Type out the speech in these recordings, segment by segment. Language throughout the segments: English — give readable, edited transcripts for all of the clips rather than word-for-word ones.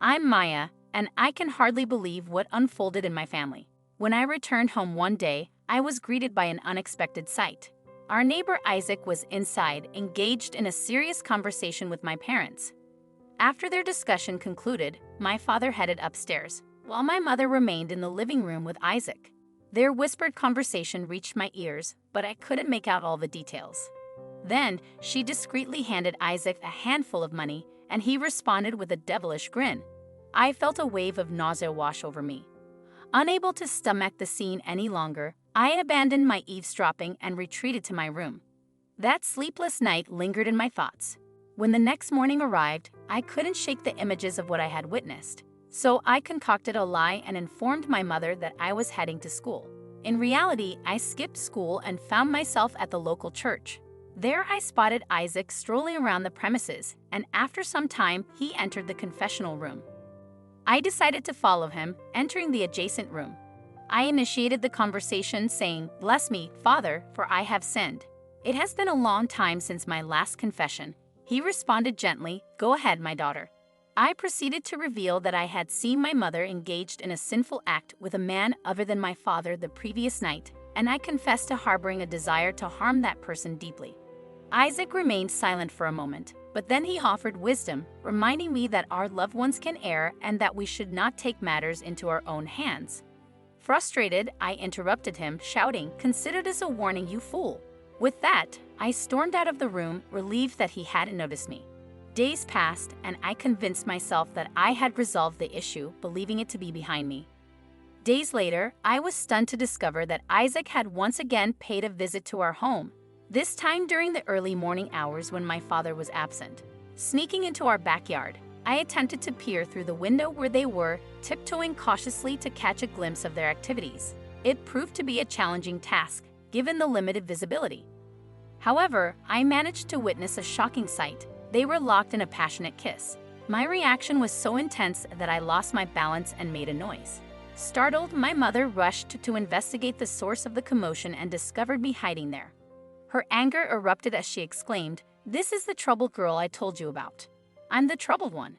I'm Maya, and I can hardly believe what unfolded in my family. When I returned home one day, I was greeted by an unexpected sight. Our neighbor Isaac was inside, engaged in a serious conversation with my parents. After their discussion concluded, my father headed upstairs, while my mother remained in the living room with Isaac. Their whispered conversation reached my ears, but I couldn't make out all the details. Then, she discreetly handed Isaac a handful of money, and he responded with a devilish grin. I felt a wave of nausea wash over me. Unable to stomach the scene any longer, I abandoned my eavesdropping and retreated to my room. That sleepless night lingered in my thoughts. When the next morning arrived, I couldn't shake the images of what I had witnessed. So I concocted a lie and informed my mother that I was heading to school. In reality, I skipped school and found myself at the local church. There I spotted Isaac strolling around the premises, and after some time, he entered the confessional room. I decided to follow him, entering the adjacent room. I initiated the conversation saying, "Bless me, Father, for I have sinned. It has been a long time since my last confession." He responded gently, "Go ahead, my daughter." I proceeded to reveal that I had seen my mother engaged in a sinful act with a man other than my father the previous night, and I confessed to harboring a desire to harm that person deeply. Isaac remained silent for a moment, but then he offered wisdom, reminding me that our loved ones can err and that we should not take matters into our own hands. Frustrated, I interrupted him, shouting, "Consider this a warning, you fool." With that, I stormed out of the room, relieved that he hadn't noticed me. Days passed, and I convinced myself that I had resolved the issue, believing it to be behind me. Days later, I was stunned to discover that Isaac had once again paid a visit to our home, this time during the early morning hours when my father was absent. Sneaking into our backyard, I attempted to peer through the window where they were, tiptoeing cautiously to catch a glimpse of their activities. It proved to be a challenging task, given the limited visibility. However, I managed to witness a shocking sight. They were locked in a passionate kiss. My reaction was so intense that I lost my balance and made a noise. Startled, my mother rushed to investigate the source of the commotion and discovered me hiding there. Her anger erupted as she exclaimed, "This is the troubled girl I told you about. I'm the troubled one.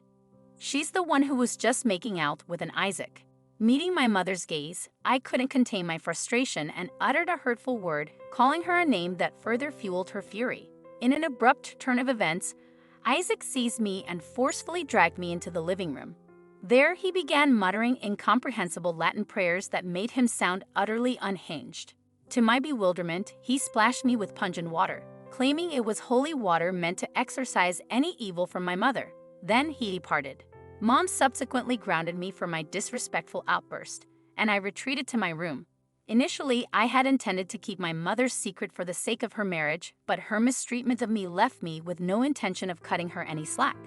She's the one who was just making out with an Isaac." Meeting my mother's gaze, I couldn't contain my frustration and uttered a hurtful word, calling her a name that further fueled her fury. In an abrupt turn of events, Isaac seized me and forcefully dragged me into the living room. There he began muttering incomprehensible Latin prayers that made him sound utterly unhinged. To my bewilderment, he splashed me with pungent water, claiming it was holy water meant to exorcise any evil from my mother. Then he departed. Mom subsequently grounded me for my disrespectful outburst, and I retreated to my room. Initially, I had intended to keep my mother's secret for the sake of her marriage, but her mistreatment of me left me with no intention of cutting her any slack.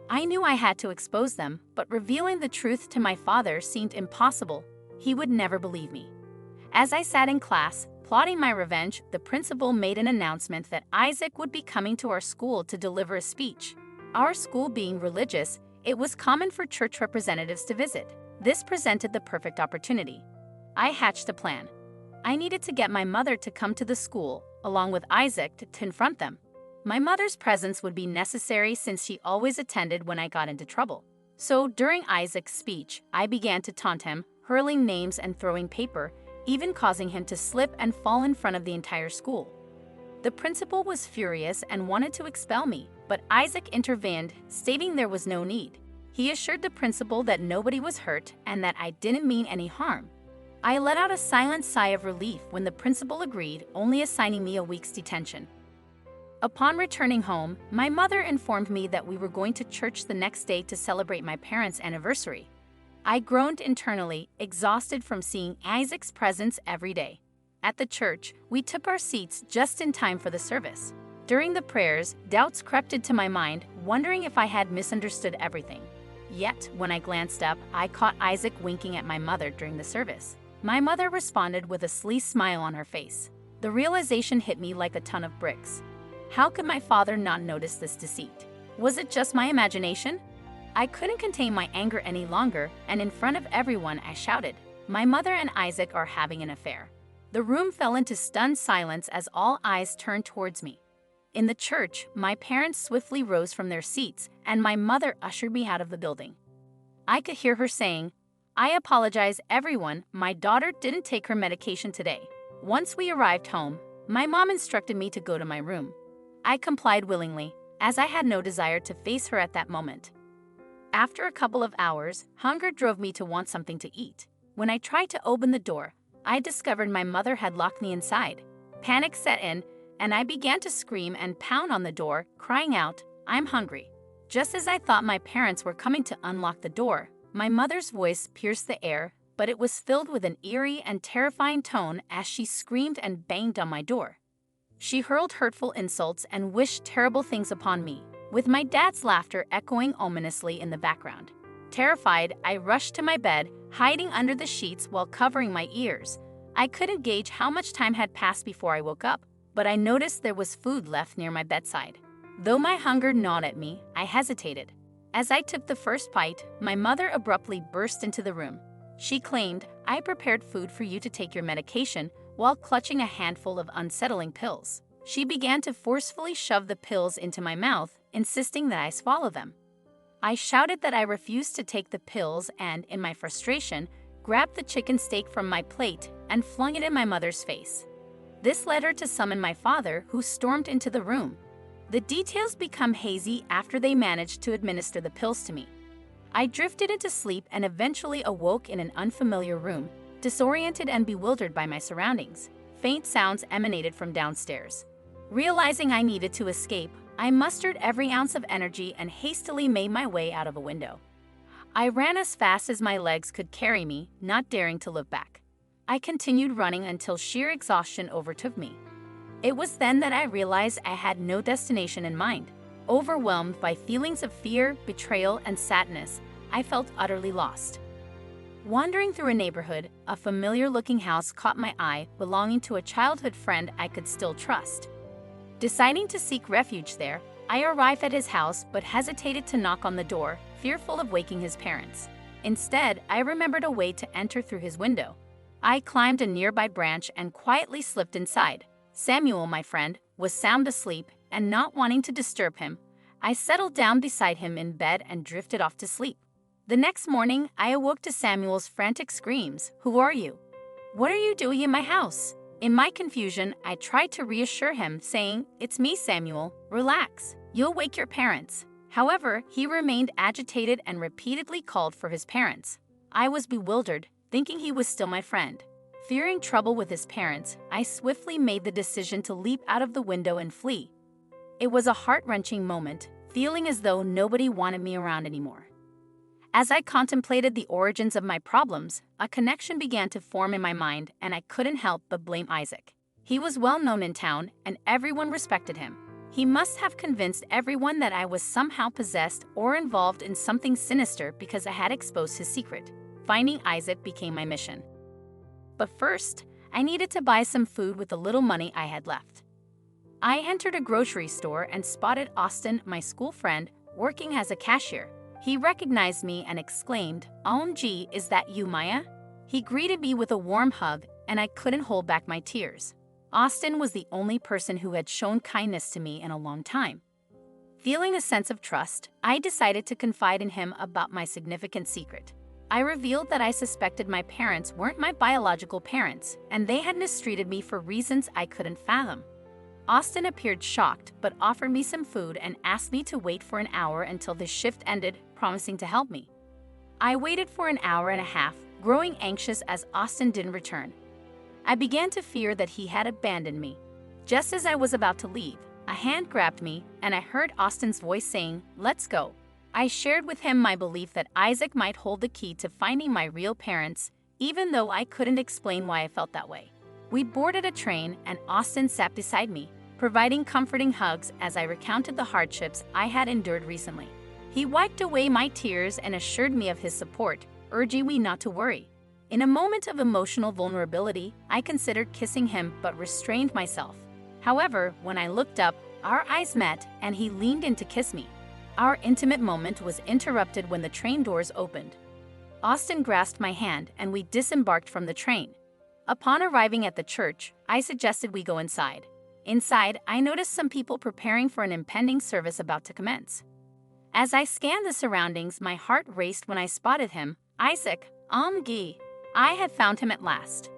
I knew I had to expose them, but revealing the truth to my father seemed impossible. He would never believe me. As I sat in class, plotting my revenge, the principal made an announcement that Isaac would be coming to our school to deliver a speech. Our school being religious, it was common for church representatives to visit. This presented the perfect opportunity. I hatched a plan. I needed to get my mother to come to the school, along with Isaac, to confront them. My mother's presence would be necessary since she always attended when I got into trouble. So during Isaac's speech, I began to taunt him, hurling names and throwing paper, even causing him to slip and fall in front of the entire school. The principal was furious and wanted to expel me, but Isaac intervened, stating there was no need. He assured the principal that nobody was hurt and that I didn't mean any harm. I let out a silent sigh of relief when the principal agreed, only assigning me a week's detention. Upon returning home, my mother informed me that we were going to church the next day to celebrate my parents' anniversary. I groaned internally, exhausted from seeing Isaac's presence every day. At the church, we took our seats just in time for the service. During the prayers, doubts crept into my mind, wondering if I had misunderstood everything. Yet, when I glanced up, I caught Isaac winking at my mother during the service. My mother responded with a sly smile on her face. The realization hit me like a ton of bricks. How could my father not notice this deceit? Was it just my imagination? I couldn't contain my anger any longer, and in front of everyone I shouted, "My mother and Isaac are having an affair." The room fell into stunned silence as all eyes turned towards me. In the church, my parents swiftly rose from their seats, and my mother ushered me out of the building. I could hear her saying, "I apologize, everyone, my daughter didn't take her medication today." Once we arrived home, my mom instructed me to go to my room. I complied willingly, as I had no desire to face her at that moment. After a couple of hours, hunger drove me to want something to eat. When I tried to open the door, I discovered my mother had locked me inside. Panic set in, and I began to scream and pound on the door, crying out, "I'm hungry." Just as I thought my parents were coming to unlock the door, my mother's voice pierced the air, but it was filled with an eerie and terrifying tone as she screamed and banged on my door. She hurled hurtful insults and wished terrible things upon me, with my dad's laughter echoing ominously in the background. Terrified, I rushed to my bed, hiding under the sheets while covering my ears. I couldn't gauge how much time had passed before I woke up, but I noticed there was food left near my bedside. Though my hunger gnawed at me, I hesitated. As I took the first bite, my mother abruptly burst into the room. She claimed, "I prepared food for you to take your medication," while clutching a handful of unsettling pills. She began to forcefully shove the pills into my mouth, insisting that I swallow them. I shouted that I refused to take the pills and, in my frustration, grabbed the chicken steak from my plate and flung it in my mother's face. This led her to summon my father, who stormed into the room. The details become hazy after they managed to administer the pills to me. I drifted into sleep and eventually awoke in an unfamiliar room, disoriented and bewildered by my surroundings. Faint sounds emanated from downstairs. Realizing I needed to escape, I mustered every ounce of energy and hastily made my way out of a window. I ran as fast as my legs could carry me, not daring to look back. I continued running until sheer exhaustion overtook me. It was then that I realized I had no destination in mind. Overwhelmed by feelings of fear, betrayal, and sadness, I felt utterly lost. Wandering through a neighborhood, a familiar-looking house caught my eye, belonging to a childhood friend I could still trust. Deciding to seek refuge there, I arrived at his house but hesitated to knock on the door, fearful of waking his parents. Instead, I remembered a way to enter through his window. I climbed a nearby branch and quietly slipped inside. Samuel, my friend, was sound asleep, and not wanting to disturb him, I settled down beside him in bed and drifted off to sleep. The next morning, I awoke to Samuel's frantic screams, "Who are you? What are you doing in my house?" In my confusion, I tried to reassure him, saying, "It's me, Samuel. Relax. You'll wake your parents." However, he remained agitated and repeatedly called for his parents. I was bewildered, thinking he was still my friend. Fearing trouble with his parents, I swiftly made the decision to leap out of the window and flee. It was a heart-wrenching moment, feeling as though nobody wanted me around anymore. As I contemplated the origins of my problems, a connection began to form in my mind, and I couldn't help but blame Isaac. He was well known in town, and everyone respected him. He must have convinced everyone that I was somehow possessed or involved in something sinister because I had exposed his secret. Finding Isaac became my mission. But first, I needed to buy some food with the little money I had left. I entered a grocery store and spotted Austin, my school friend, working as a cashier. He recognized me and exclaimed, "OMG, is that you, Maya?" He greeted me with a warm hug, and I couldn't hold back my tears. Austin was the only person who had shown kindness to me in a long time. Feeling a sense of trust, I decided to confide in him about my significant secret. I revealed that I suspected my parents weren't my biological parents, and they had mistreated me for reasons I couldn't fathom. Austin appeared shocked but offered me some food and asked me to wait for an hour until the shift ended, promising to help me. I waited for an hour and a half, growing anxious as Austin didn't return. I began to fear that he had abandoned me. Just as I was about to leave, a hand grabbed me, and I heard Austin's voice saying, "Let's go." I shared with him my belief that Isaac might hold the key to finding my real parents, even though I couldn't explain why I felt that way. We boarded a train, and Austin sat beside me, providing comforting hugs as I recounted the hardships I had endured recently. He wiped away my tears and assured me of his support, urging me not to worry. In a moment of emotional vulnerability, I considered kissing him but restrained myself. However, when I looked up, our eyes met and he leaned in to kiss me. Our intimate moment was interrupted when the train doors opened. Austin grasped my hand and we disembarked from the train. Upon arriving at the church, I suggested we go inside. Inside, I noticed some people preparing for an impending service about to commence. As I scanned the surroundings, my heart raced when I spotted him. Isaac, Amgi. I had found him at last.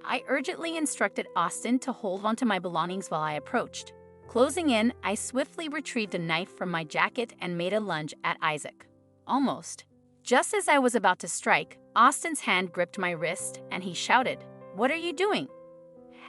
I urgently instructed Austin to hold onto my belongings while I approached. Closing in, I swiftly retrieved a knife from my jacket and made a lunge at Isaac. Almost. Just as I was about to strike, Austin's hand gripped my wrist and he shouted, "What are you doing?"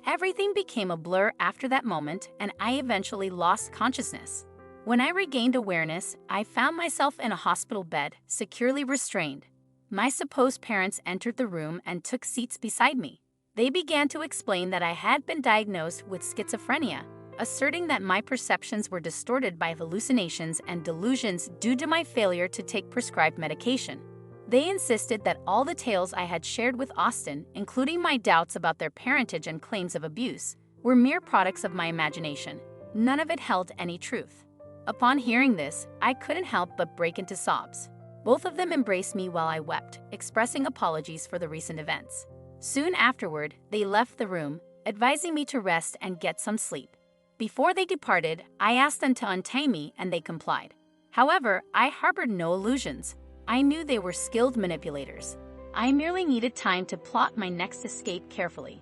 Everything became a blur after that moment, and I eventually lost consciousness. When I regained awareness, I found myself in a hospital bed, securely restrained. My supposed parents entered the room and took seats beside me. They began to explain that I had been diagnosed with schizophrenia, asserting that my perceptions were distorted by hallucinations and delusions due to my failure to take prescribed medication. They insisted that all the tales I had shared with Austin, including my doubts about their parentage and claims of abuse, were mere products of my imagination. None of it held any truth. Upon hearing this, I couldn't help but break into sobs. Both of them embraced me while I wept, expressing apologies for the recent events. Soon afterward, they left the room, advising me to rest and get some sleep. Before they departed, I asked them to untie me and they complied. However, I harbored no illusions. I knew they were skilled manipulators. I merely needed time to plot my next escape carefully.